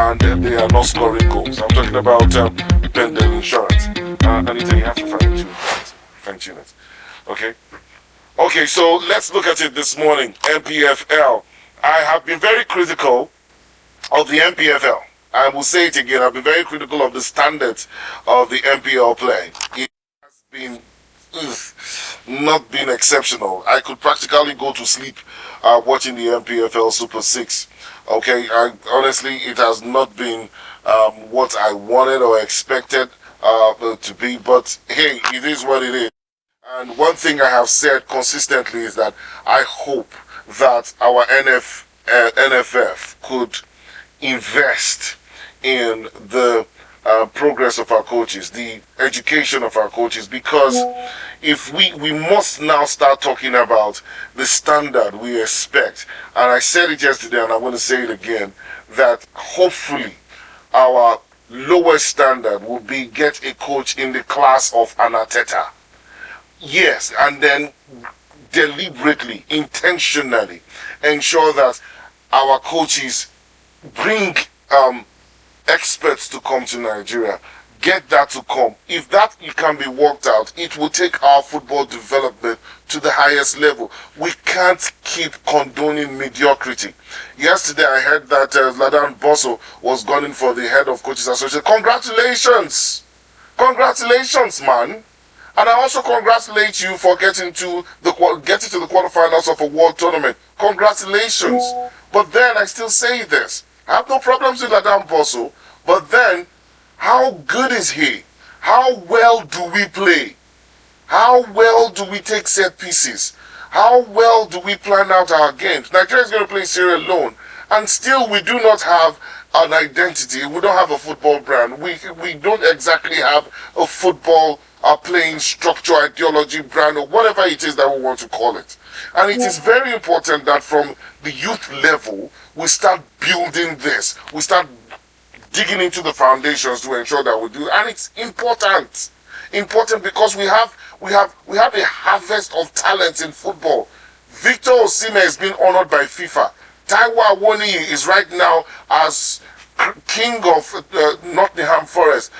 and they are not scoring goals. I'm talking about Bendel Insurance. Anita, you have to fine-tune it. Okay? Okay, so let's look at it this morning. MPFL. I have been very critical of the MPFL. I will say it again. I've been very critical of the standards of the MPL play. It has been not been exceptional. I could practically go to sleep watching the MPFL Super 6. Okay, honestly, it has not been what I wanted or expected to be. But hey, it is what it is. And one thing I have said consistently is that I hope that our NFF could invest in the progress of our coaches, the education of our coaches, because if we must now start talking about the standard we expect. And I said it yesterday and I want to say it again, that hopefully our lowest standard will be get a coach in the class of an Arteta. Yes, and then deliberately, intentionally ensure that our coaches bring experts to come to Nigeria. Get that to come. If that can be worked out, it will take our football development to the highest level. We can't keep condoning mediocrity. Yesterday I heard that Ladan Bosso was gunning for the head of coaches association. Congratulations! Congratulations, man! And I also congratulate you for getting to the quarterfinals of a world tournament. Congratulations! But then I still say this. I have no problems with Ladan Bosso, but then how good is he? How well do we play? How well do we take set pieces? How well do we plan out our games? Nigeria is going to play Sierra Leone, and still we do not have an identity. We don't have a football brand. We don't exactly have a football playing structure, ideology, brand, or whatever it is that we want to call it. And it is very important that from the youth level, we start building this. We start digging into the foundations to ensure that we do. And it's important. Important because we have a harvest of talent in football. Victor Osimhen is being honored by FIFA. Taiwo Awoniyi is right now as king of Nottingham Forest.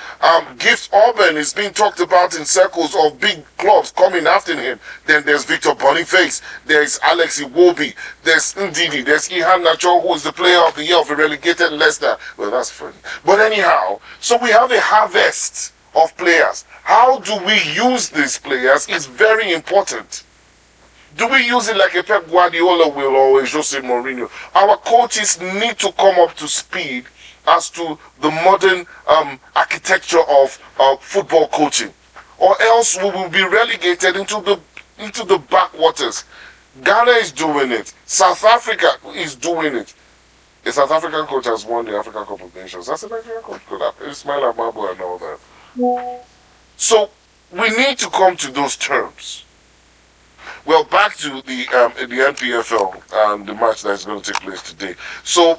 Gift Auburn is being talked about in circles of big clubs coming after him. Then there's Victor Boniface, there's Alex Iwobi, there's Ndidi, there's Ihan Nacho, who is the player of the year of a relegated Leicester. Well, that's funny. But anyhow, so we have a harvest of players. How do we use these players is very important. Do we use it like a Pep Guardiola will or a Jose Mourinho? Our coaches need to come up to speed as to the modern architecture of football coaching, or else we will be relegated into the backwaters. Ghana is doing it. South Africa is doing it. A South African coach has won the African Cup of Nations. That's a Nigerian coach could have Ismail Amabu and all that. So we need to come to those terms. Well, back to the NPFL and the match that is going to take place today. So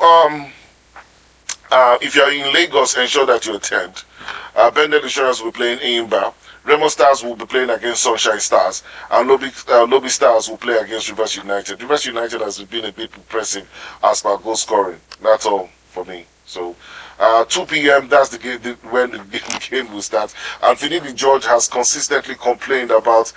if you are in Lagos, ensure that you attend. Bendel Insurance will be playing Enyimba. Remo Stars will be playing against Sunshine Stars. And Lobby Stars will play against Rivers United. Rivers United has been a bit impressive as per goal scoring. That's all for me. So 2 p.m. that's the game when the game will start. And Finidi George has consistently complained about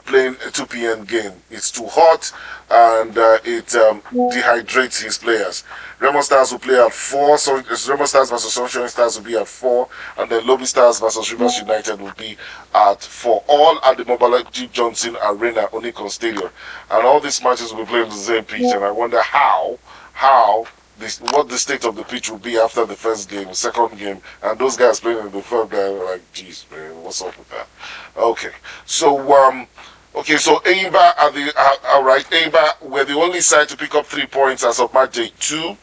playing a 2 p.m. game. It's too hot and it dehydrates his players. Remo Stars will play at 4. So Remo Stars versus Sunshine Stars will be at 4, and then Lobby Stars versus Rivers United will be at 4. All at the Mobolaji Johnson Arena, Onikon Stadium. And all these matches will be played on the same pitch. And I wonder what the state of the pitch will be after the first game, second game, and those guys playing in the third game are like, geez, man, what's up with that? Okay, so Enyimba Enyimba were the only side to pick up 3 points as of match day 2.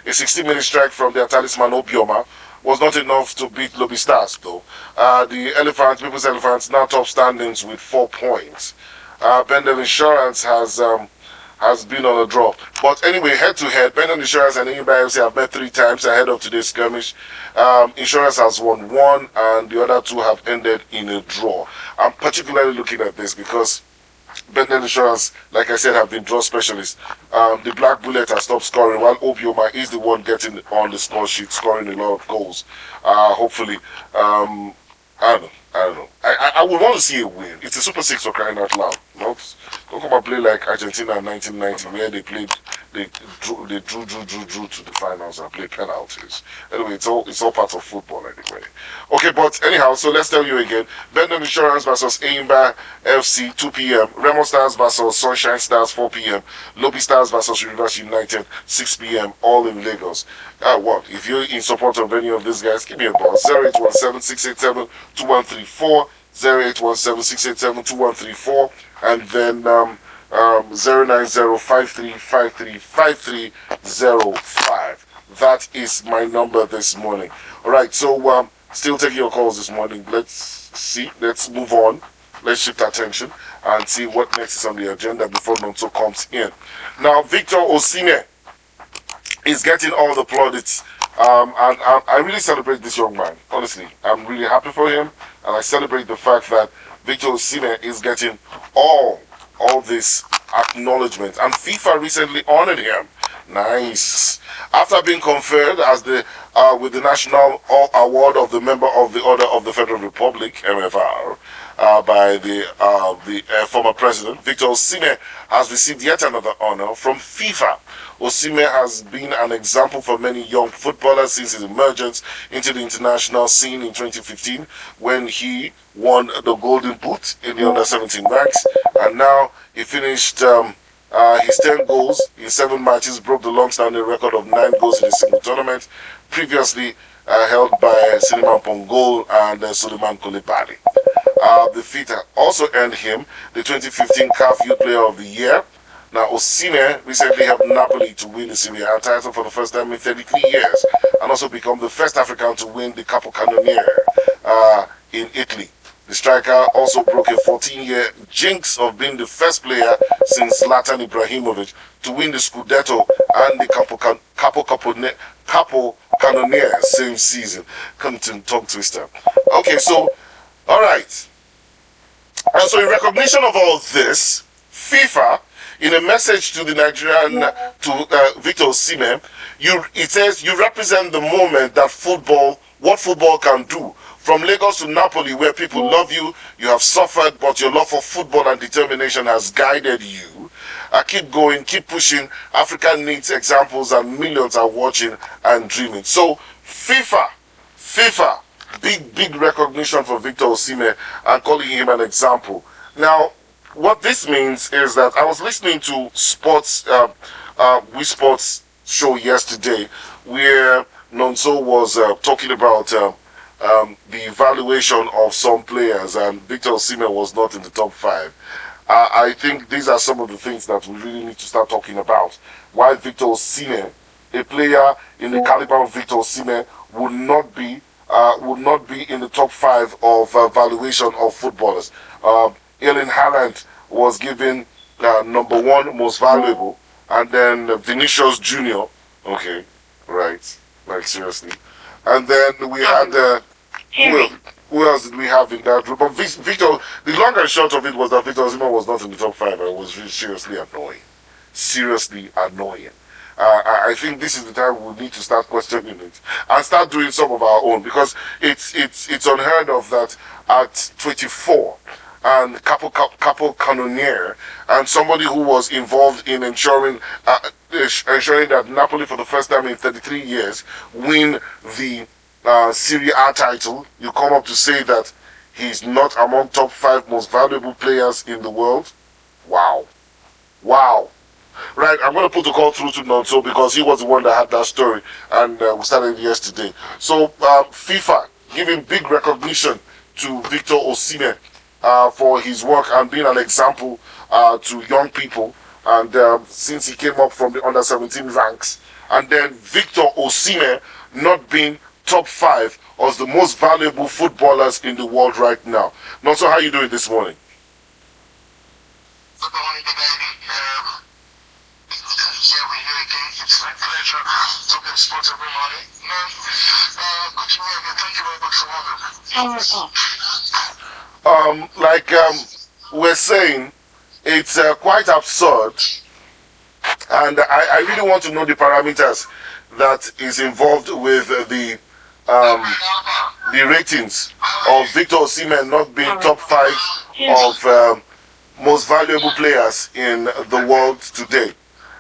A 60-minute strike from their talisman Obioma was not enough to beat Lobby Stars, though. The People's Elephants now top standings with 4 points. Bendel Insurance has been on a drop. But anyway, head-to-head, Bendel Insurance and Enyimba FC have met 3 times ahead of today's skirmish. Insurance has won 1, and the other 2 have ended in a draw. I'm particularly looking at this because Benden Insurance, like I said, have been draw specialists. The Black Bullet has stopped scoring, while Obioma is the one getting on the score sheet, scoring a lot of goals. Hopefully, I don't know. I don't know. I would want to see a win. It's a Super Six for crying out loud. Don't come and play like Argentina in 1990, where they played, they drew to the finals and played penalties. Anyway, it's all part of football anyway. Okay, but anyhow, so let's tell you again. Bendon Insurance versus Aimba FC 2 p.m. Remo Stars versus Sunshine Stars 4 p.m. Lobby Stars versus University United 6 p.m. All in Lagos. What? If you're in support of any of these guys, give me a call. 0817-687-2134, 0817-687-2134, and then 090-5353-5305. That is my number this morning. All right, so still taking your calls this morning. Let's move on. Let's shift attention and see what next is on the agenda before Nonso comes in. Now, Victor Osimhen is getting all the plaudits. And I really celebrate this young man. Honestly, I'm really happy for him, and I celebrate the fact that Victor Osimhen is getting all this acknowledgement. And FIFA recently honored him. Nice. After being conferred as with the National Award of the Member of the Order of the Federal Republic (MFR) by the former president, Victor Osimhen has received yet another honor from FIFA. Osimhen has been an example for many young footballers since his emergence into the international scene in 2015, when he won the Golden Boot in the under-17 ranks, and now he finished his 10 goals in 7 matches, broke the long-standing record of 9 goals in a single tournament, previously held by Suleiman Pongol and Suleiman Koulibaly. The feat also earned him the 2015 CAF Youth Player of the Year. Now, Osimhen recently helped Napoli to win the Serie A title for the first time in 33 years, and also become the first African to win the capocanoniere in Italy. The striker also broke a 14-year jinx of being the first player since Zlatan Ibrahimovic to win the Scudetto and the capocanoniere same season. Come to tongue twister. Okay, so, all right. And so in recognition of all this, FIFA, in a message to the Nigerian, to Victor Osimhen, it says, you represent the moment that what football can do. From Lagos to Napoli, where people love you, you have suffered, but your love for football and determination has guided you. Keep going, keep pushing. Africa needs examples, and millions are watching and dreaming. So, FIFA, big recognition for Victor Osimhen and calling him an example. Now, what this means is that I was listening to Sports show yesterday, where Nonso was talking about the evaluation of some players, and Victor Osimhen was not in the top 5. I think these are some of the things that we really need to start talking about. Why Victor Osimhen, a player in the caliber of Victor Osimhen, would not be in the top 5 of valuation of footballers. Erling Haaland was given number 1 most valuable, and then Vinicius Junior. Okay, right, like seriously. And then we had who else did we have in that group? But Victor, the long and short of it was that Victor Osimhen was not in the top 5, and it was really seriously annoying. Seriously annoying. I think this is the time we need to start questioning it and start doing some of our own, because it's unheard of that at 24 and capocanoniere, and somebody who was involved in ensuring that Napoli for the first time in 33 years win the Serie A title, you come up to say that he's not among top 5 most valuable players in the world? Wow. Right, I'm going to put the call through to Nonso, because he was the one that had that story, and we started yesterday. So FIFA giving big recognition to Victor Osimhen for his work and being an example to young people, and since he came up from the under-17 ranks, and then Victor Osimhen not being top 5 as the most valuable footballers in the world right now. Nonso, how are you doing this morning? Good morning, baby. Here we hear again. It's my pleasure talking sports every morning. Good to hear you. Thank you very much for having me. We're saying, it's quite absurd, and I really want to know the parameters that is involved with the ratings of Victor Osimhen not being top 5 of most valuable players in the world today.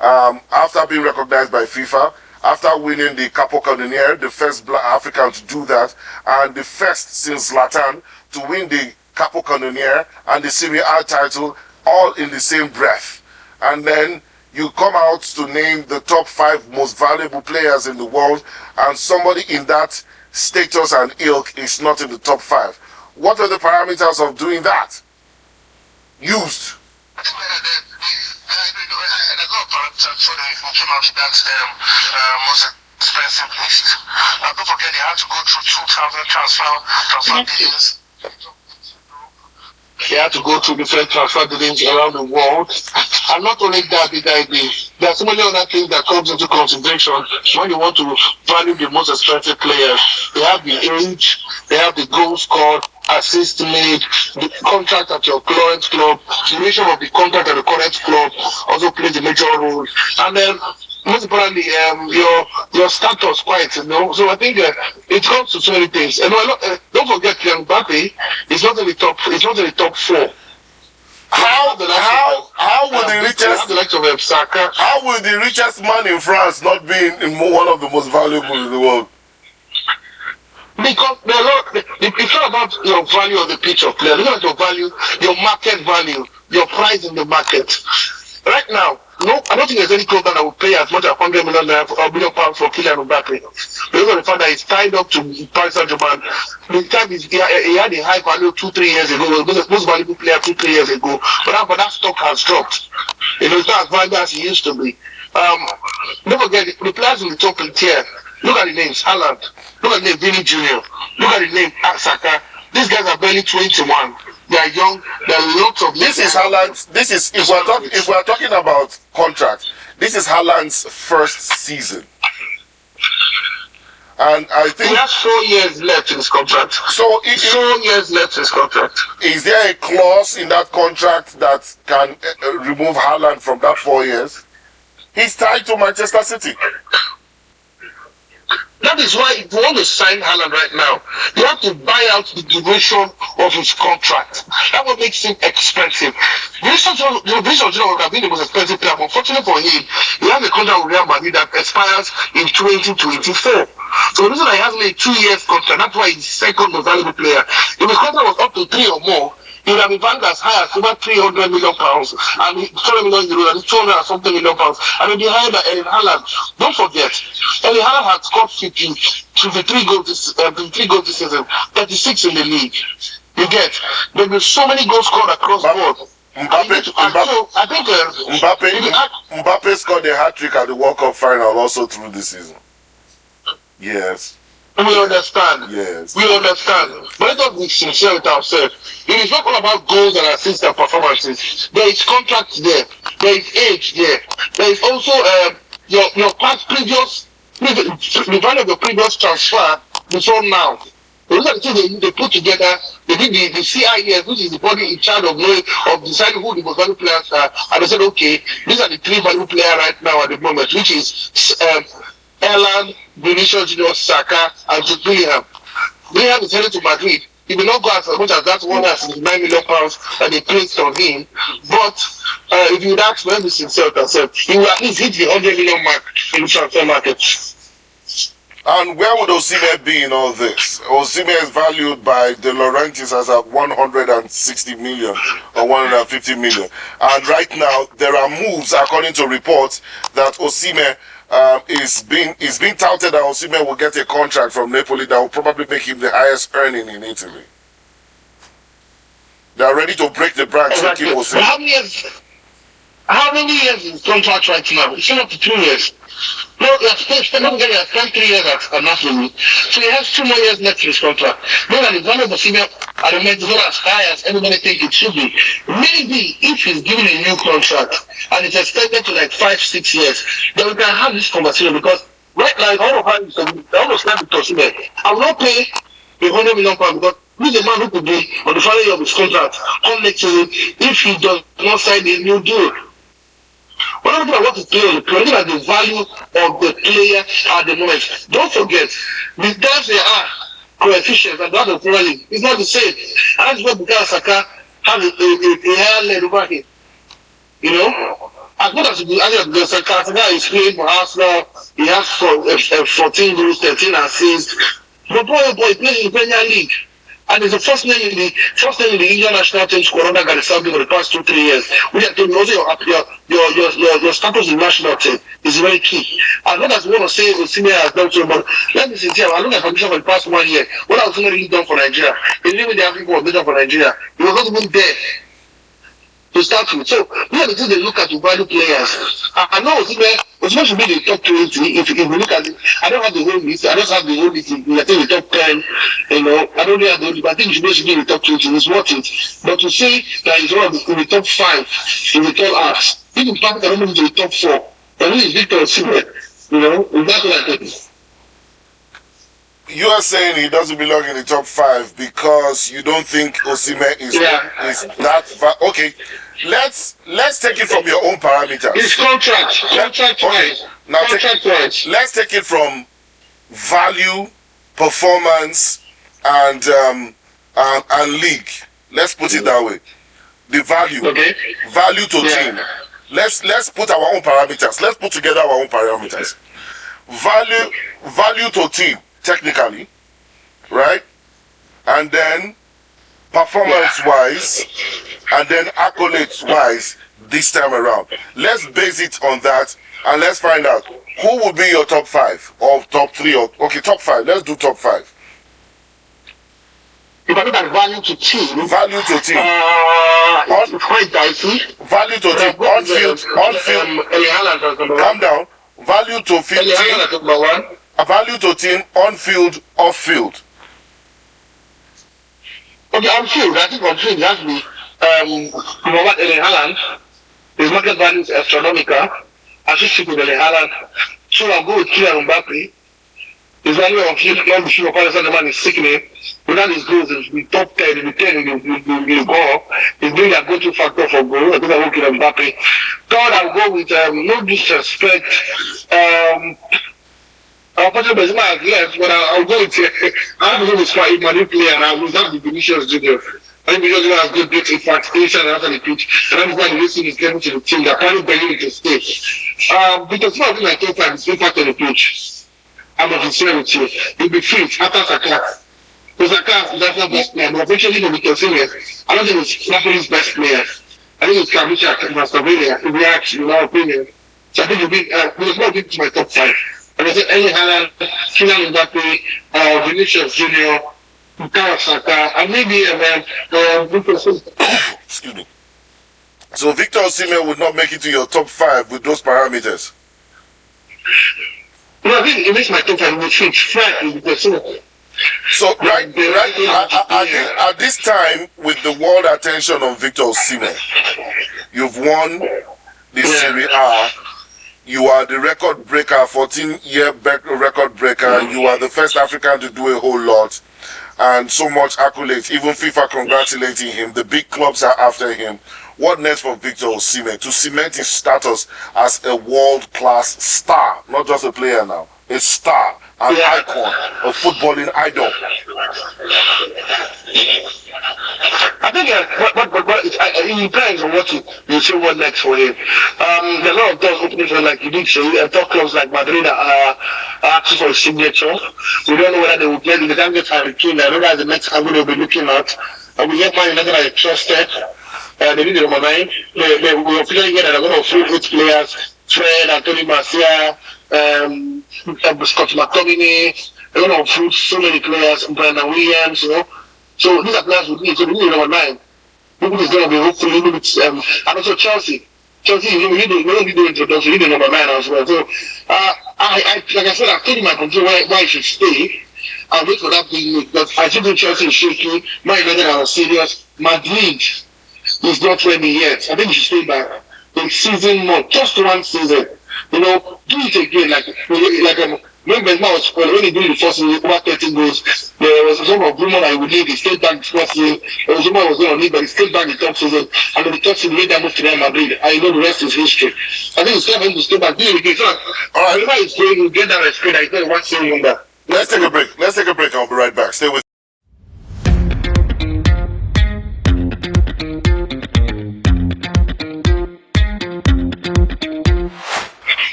After being recognized by FIFA, after winning the capocanoniere, the first Black African to do that, and the first since Zlatan to win the capocanoniere and the Serie A title all in the same breath. And then you come out to name the top 5 most valuable players in the world, and somebody in that status and ilk is not in the top 5. What are the parameters of doing that? Used. I think there's no parameters for the came out to that most expensive list. Don't forget they had to go through 2,000 transfer deals. They had to go through different transfer dealings around the world. And not only that, there are so many other things that comes into consideration when you want to value the most expensive players. They have the age, they have the goals scored, assist made, the contract at your current club, duration of the contract at the current club also plays a major role. And then most importantly, your status quite, So I think it comes to so many things. And don't forget, Mbappe is not in the top. It's not in the top 4. How will the richest man in France not be in one of the most valuable in the world? Because it's not about your value of the pitch of player. Look at your value, your market value, your price in the market. Right now, no, I don't think there's any club that will pay as much as 100 million pounds for Kylian Mbappe. Because of the fact that he's tied up to Paris Saint-Germain. The time he had a high value 2-3 years ago. He was the most valuable player 2-3 years ago. But that stock has dropped. It's not as valuable as it used to be. Don't forget the players in the top tier. Look at the names, Haaland. Look at the name, Vinny Jr. Look at the name, Saka. These guys are barely 21. They are young. There are lots of. This is Haaland's. This is if we're talking about contract. This is Haaland's first season, and I think he has 4 years left in his contract. So 4 years left in his contract. Is there a clause in that contract that can remove Haaland from that 4 years? He's tied to Manchester City. That is why if you want to sign Haaland right now, you have to buy out the duration of his contract. That what makes him expensive. Vinicius Junior would have been the most expensive player. Unfortunately for him, he has a contract with Real Madrid that expires in 2024. So the reason that he has only a 2 years contract, that's why he's the second most valuable player. If his contract was up to 3 or more, he would have been valued as high as over 300 million pounds and 200 million euros and 200 and something million pounds. And he'll be higher than Erling Haaland. Don't forget, Erling Haaland had scored 53 goals this season, 36 in the league. You get, there'll be so many goals scored across the board. Mbappe scored a hat-trick at the World Cup final also through this season. Yes. We understand. Yes. We understand. But let us be sincere with ourselves. It is not all about goals and assists and performances. There is contract there. There is age there. There is also your past the value of your previous transfer before now. Those are the things they put together. They did the CIS, which is the body in charge of deciding who the most valuable players are. And they said, okay, these are the 3 valuable players right now at the moment, which is Haaland, Vinicius Junior, Saka, and Bellingham. Bellingham is headed to Madrid. He will not go as much as that 169 million pounds that they placed on him. But if you would ask me, let me sincere with yourself, he will at least hit the 100 million mark in the transfer market. And where would Osimhen be in all this? Osimhen is valued by De Laurentiis as at 160 million or 150 million. And right now, there are moves, according to reports, that Osimhen is being touted that Osimhen will get a contract from Napoli that will probably make him the highest earning in Italy. They are ready to break the branch to keep Osimhen. How many years is his contract right now? It's not up to 2 years. No, he has spent 3 years at Napoli. So he has 2 more years left in his contract. Know that the value of Osimhen at the moment is not as high as everybody thinks it should be. Maybe if he's given a new contract and it's extended to like 5-6 years, then we can have this conversation, because right now I want to stand with Osimhen. I will not pay £100 million because Who's the man who could be on the final year of his contract come next season if he does not sign a new deal? When I'm talking about what to play on the player, look at the value of the player at the moment. Don't forget, the times they are coefficients and that of Premier League is not the same. And that's why Bukayo Saka has a higher lead over him. You know? As much as the Saka is playing for Arsenal, he has 14 goals, 13 assists. But boy, he plays in the Premier League. And it's the first name in the Indian national team squad under Gareth Southgate for the past 2-3 years. We have to know your status in the national team is very key. As long as we want to say Osimhen has done so, but let me say, I look at condition for the past 1 year. What has Osimhen really done for Nigeria? He didn't even the African coordinator for Nigeria. He was not even there to start with. So we have to take a look at the value players. I know Osimhen should be in the top 20 if we look at it. I don't have the whole list. I just have the whole list. I think the top 10. You know, I don't really have the whole list, but I think he should be in the top 20. It's worth it. But to say that he's one of the top 5 in the tall arts, even Patrick I don't move to the top 4. But who is Victor Osimhen? You know, that's what I think. You are saying he doesn't belong in the top 5 because you don't think Osimhen is that okay. Let's take it from your own parameters. His contract wise. Now let's take it from value, performance, and league. Let's put it that way. The value, value to team. Let's put our own parameters. Let's put together our own parameters. Value to team. Technically, right? And then performance-wise, and then accolades-wise this time around. Let's base it on that, and let's find out who will be your top 5 or top 3 or top 5. Let's do top 5. If I look at value to team, it's quite dicey. Value to team, on field. Calm down. Value to field. A value to team on field, off field. Okay, on field, I think on field it has to be Erling Haaland. His market value is astronomical. I should stick with Erling Haaland. So I'll go with Kylian Mbappe. His value on field, the man is sickening. Without his goals, he'll be top 10, he'll be 10 in the goal. He's doing a go-to factor for goal. I think I'll go with Mbappe. Third, I'll go with, no disrespect, unfortunately, Benzema has left, but I'll go with I have to go with hitman player, and I will have the Vinicius Junior. I think Vinicius Junior has good bits in fact, inside and after the pitch, and I'm glad the is getting to the team. They're probably begging me to stay. Because some of my top 5 is impact on the pitch. I'm not sincere with you. He'll be fit after Saka. Because Saka is Napoli's best player, but eventually he'll be considered. I don't think it's Napoli's best player. I think it's Kavicha Mastavania, if we actually, in our opinion. So I think he'll be, there's no big to my top 5. And I said, Erling Haaland, Kylian Mbappe, Vinicius Junior, Bukayo Saka, and maybe Victor Osimhen. Excuse me. So Victor Osimhen would not make it to your top 5 with those parameters? No, I think it makes my top 5 with Victor Osimhen. So right at this time, with the world attention on Victor Osimhen, you've won the Serie A. You are the record breaker, 14-year record breaker. You are the first African to do a whole lot. And so much accolades. Even FIFA congratulating him. The big clubs are after him. What next for Victor Osimhen? To cement his status as a world-class star. Not just a player now. A star. An icon. A footballing idol. I think it depends on what you say what next for him. There are a lot of doors opening for, like you did say, top clubs like Madrid are asking for a signature. We don't know whether they will get it. They can't get Harry Kane. I know that's the next angle they'll be looking at. And we get Man United that are trusted. They need the number 9. We officially get that they're going to field 8 players. Fred, Anthony Marcia, Scott McTominay. They're going to field so many players. Brandon Williams, you know. So these are players we need. So we need number 9. Maybe it's going to be hopefully, maybe it's, and also Chelsea. Chelsea, we don't need the introduction. We need the number 9 as well. So, like I said, I've told you my control why I should stay. I'll wait for that big move. But I think Chelsea is shaky. Man United are serious. Madrid is not ready yet. I think we should stay back. The season more, just 1 season. You know, do it again. Like when Benzema was when he did the first season, over 30 goals, there was some of rumor that he would leave the State Bank the first season. There was rumor he was going to leave, but the State Bank the top season, and then the top season made that move to Real Madrid, and you know the rest is history. I think it's time for him to stay back. All right, whenever he's playing, he'll get that respect that he's not one season longer. Let's take a break. I'll be right back. Stay with.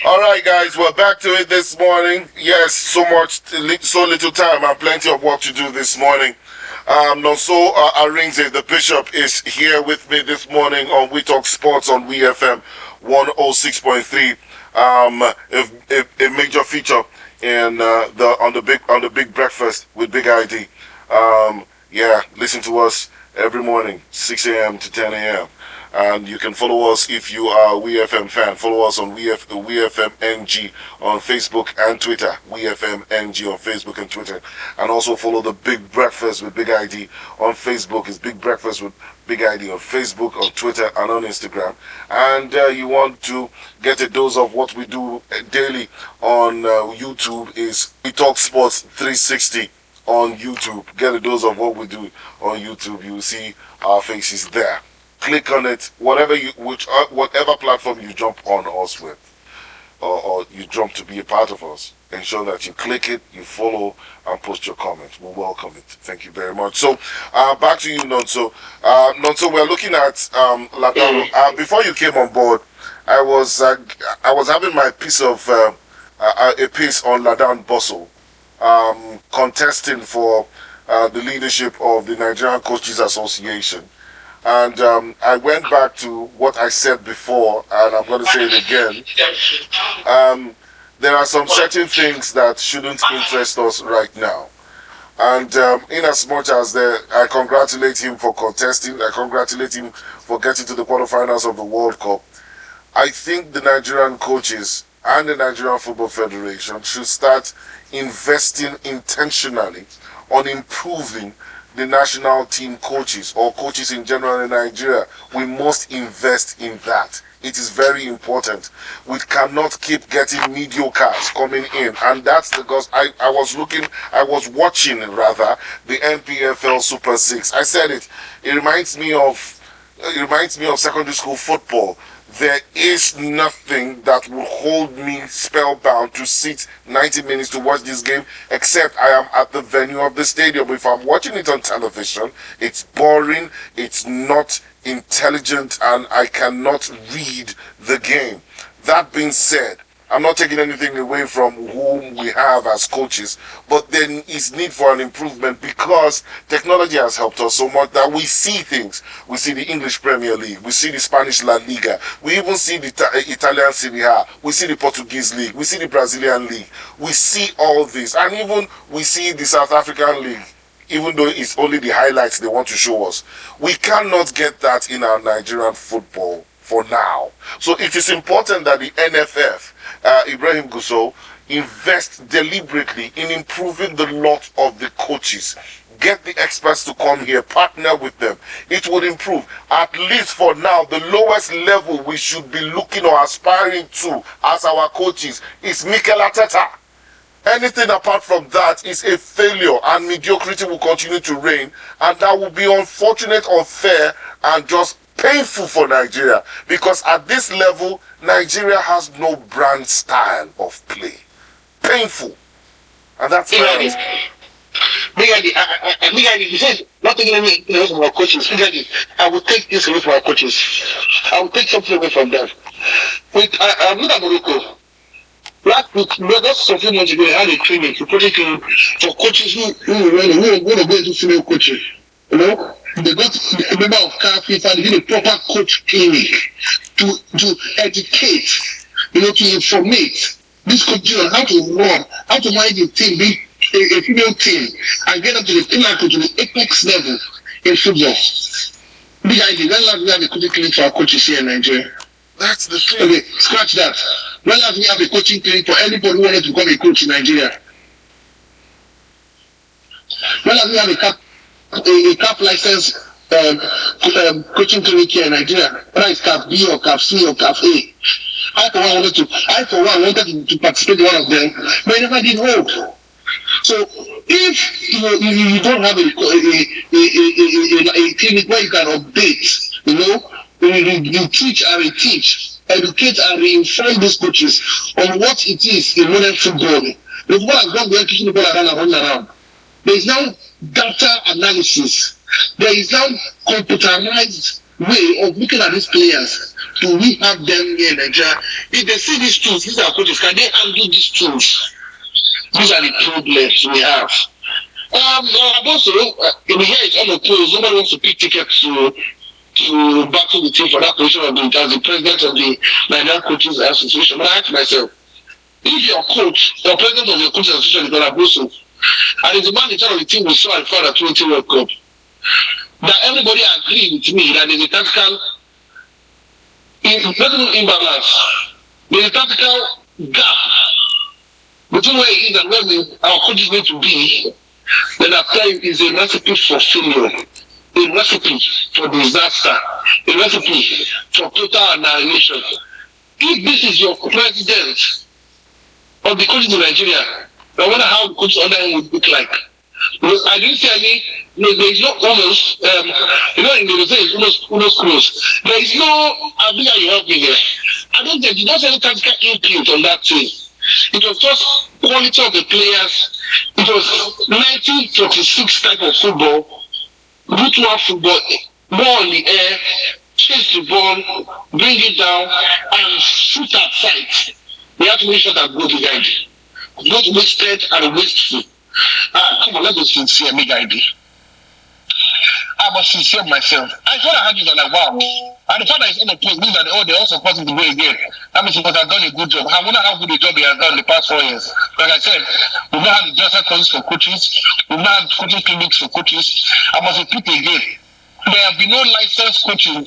All right, guys, we're back to it this morning. Yes, so little time and plenty of work to do this morning. Nonso Arinze, the bishop, is here with me this morning on We Talk Sports on WeFM 106.3. A major feature in on the big breakfast with Big ID. Listen to us every morning, 6 a.m. to 10 a.m. And you can follow us if you are a WeFM fan. Follow us on WeFM NG on Facebook and Twitter. WeFM NG on Facebook and Twitter. And also follow the Big Breakfast with Big ID on Facebook. It's Big Breakfast with Big ID on Facebook, on Twitter, and on Instagram. And you want to get a dose of what we do daily on YouTube is We Talk Sports 360 on YouTube. Get a dose of what we do on YouTube. You will see our faces there. Click on it, whatever platform you jump on us with, or you jump to be a part of us. Ensure that you click it, you follow, and post your comments. We welcome it. Thank you very much. So, back to you, Nonso. Nonso, we're looking at Ladan. Before you came on board, I was having my piece on Ladan Bosso, contesting for the leadership of the Nigerian Coaches Association. And I went back to what I said before, and I'm going to say it again. There are some certain things that shouldn't interest us right now. And in as much as I congratulate him for contesting, I congratulate him for getting to the quarterfinals of the World Cup, I think the Nigerian coaches and the Nigerian Football Federation should start investing intentionally on improving the national team coaches or coaches in general in Nigeria. We must invest in that. It is very important. We cannot keep getting mediocres coming in, and that's because I was watching the NPFL Super 6. I said it. It reminds me of secondary school football. There is nothing that will hold me spellbound to sit 90 minutes to watch this game, except I am at the venue of the stadium. If I'm watching it on television, it's boring, it's not intelligent, and I cannot read the game. That being said, I'm not taking anything away from whom we have as coaches, but there is need for an improvement because technology has helped us so much that we see things. We see the English Premier League, we see the Spanish La Liga, we even see the Italian Serie A, we see the Portuguese League, we see the Brazilian League, we see all this, and even we see the South African League, even though it's only the highlights they want to show us. We cannot get that in our Nigerian football for now. So it is important that the NFF, Ibrahim Gusso, invest deliberately in improving the lot of the coaches. Get the experts to come here, partner with them. It would improve. At least for now, the lowest level we should be looking or aspiring to as our coaches is Mikel Arteta. Anything apart from that is a failure, and mediocrity will continue to reign, and that will be unfortunate, unfair, and just painful for Nigeria, because at this level Nigeria has no brand style of play. Painful. And that's right. You said not taking away from our coaches. I will take this away from our coaches. I will take something away from them. I'm not at Morocco. Last week, just a few months ago, I had a training, for coaches who want to go into female coaching. You know? They go to a member of CAF and do a proper coach clinic to educate, to informate this coaches on how to run, how to manage a team, be a female team, and get up to the pinnacle, to the apex level in football. Big idea. When last we have a coaching clinic for our coaches here in Nigeria? That's the thing. Okay, scratch that. When last we have a coaching clinic for anybody who wanted to become a coach in Nigeria? When last we have a CAF license coaching clinic here in Nigeria, whether it's CAF B or CAF C or CAF A. I for one wanted to participate in one of them, but I never did hold. So if you don't have a clinic where you can update, you teach and reteach, educate and reinform these coaches on what it is in modern football. The football has gone beyond teaching people around and running around. There is now data analysis. There is now computerized way of looking at these players. Do we have them here in Nigeria? If they see these tools, these are coaches, can they handle these tools? These are the problems we have. Also, in here it's unopposed. Nobody wants to pick tickets to battle the team for that position of as the president of the Nigerian Coaches Association. But I ask myself, if your coach, the president of your coaches association is Olaboso, and is the man in charge of the team we saw at the 20 World Cup, that everybody agrees with me that there's a tactical imbalance, there's a tactical gap between where it is and where our coaches need to be, then that time is a recipe for failure, a recipe for disaster, a recipe for total annihilation. If this is your president of the coaches in Nigeria, I wonder how the coaches under him would look like. Because I didn't see any, there is no almost, in the say it's almost close. There is no, you help me here. I don't think there's any tactical input on that thing. It was just quality of the players. It was 1946 type of football, brutal football, ball in the air, chase the ball, bring it down, and shoot at sight. We have to make sure that go behind. Not wasted and wasteful. Come on, let's be sincere, me guide. I was sincere myself. I thought I had it and like, wow. And the fact that it's in the place means that they're also supposed to go again. That means he must have done a good job. I wonder how good a job he has done in the past 4 years. Like I said, we've not had the just courses for coaches, we've not had coaching clinics for coaches. I must repeat again. There have been no licensed coaching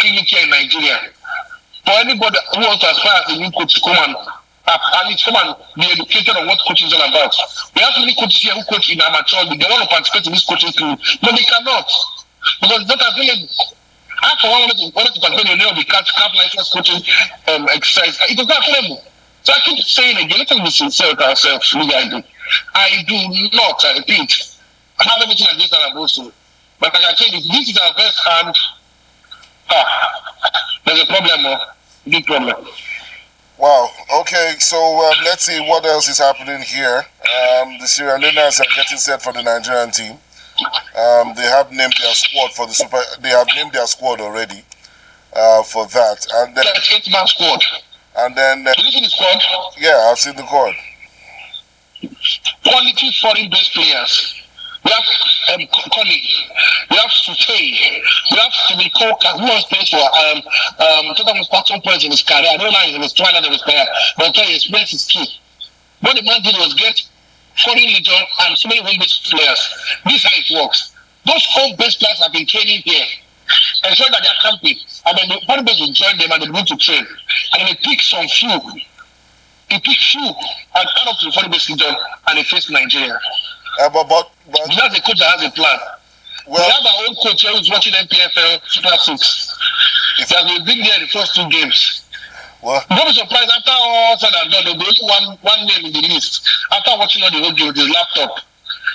clinic here in Nigeria. For anybody who wants to aspire as a new coach to come and be educated on what coaching is all about. We have many coaches here who coach in amateur league. They want to participate in this coaching clinic, but they cannot. Because it's not available. I for one wanted to participate in the camp license coaching exercise. It was not available. So I keep saying again, let us be sincere with ourselves, I do not, I repeat, have everything against Alaboso. But like I said, if this is our best hand, there's a problem, big problem. Wow. Okay. So let's see what else is happening here. The Sierra Leoneans are getting set for the Nigerian team. They have named their squad for the super. They have named their squad already for that. And then 8-man squad. And then did you see the squad? Yeah, I've seen the squad. Quality foreign-based players. We have Connie, we have Sutei, we have Simikoka, who has played for Tottenham Hotspur points in his career. I don't know if it's twilight of his career, but his experience is key. What the man did was get foreign legion and so many home-based players. This is how it works. Those home-based players have been training here, ensure that they are camping, and then the foreign base will join them and they begin to train. And then they pick some few. He picked few and add up to the foreign base legion and they face Nigeria. But that's a coach that has a plan. Well, we have our own coach who's watching MPFL Super 6. He has been there the first 2 games. Well, don't be surprised after all said and done, there'll be only one name in the list. After watching all the whole game with his laptop,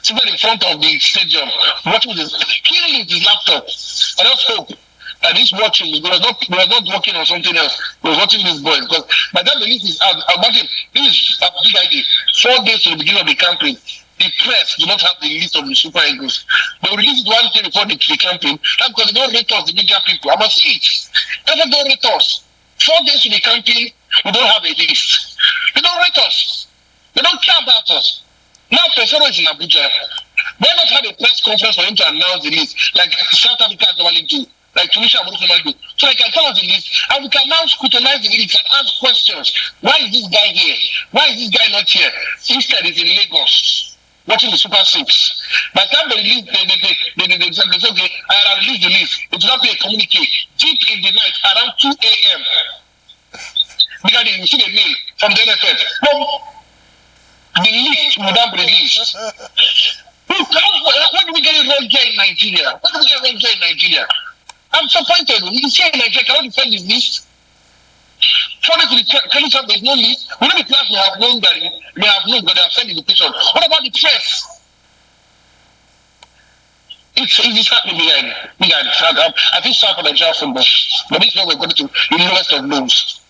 sitting in front of the stadium, watching with his laptop. I just hope that he's watching. He was not working on something else. He was watching these boys. Because by the time the list is out, imagine, this is a big idea. 4 days to the beginning of the campaign. The press do not have the list of the Super Eagles. They will release it 1 day before the campaign. That's because they don't rate us, the bigger people. I must see it. They don't rate us. 4 days to the campaign, we don't have a list. They don't rate us. They don't care about us. Now, Pesero is in Abuja. Why not have a press conference for him to announce the list, like South Africa normally do, like Tunisia normally do, so they can tell us the list, and we can now scrutinize the list and ask questions. Why is this guy here? Why is this guy not here? Instead, he's in Lagos watching the Super 6. By the time they release, they say, okay, I release the list. It will not be a communique. Deep in the night, around 2 a.m., because you see the mail from the NFF. No, the list will not be released. Why do we get it wrong here in Nigeria? Why do we get it wrong here in Nigeria? I'm disappointed. You see in Nigeria, cannot defend this list. According to the training camp, there's no list. We know the players may have known that may have known, but they have sent invitation. What about the press? It's happening behind. I think South Nigeria football, but this is where we're going to the lowest of lows.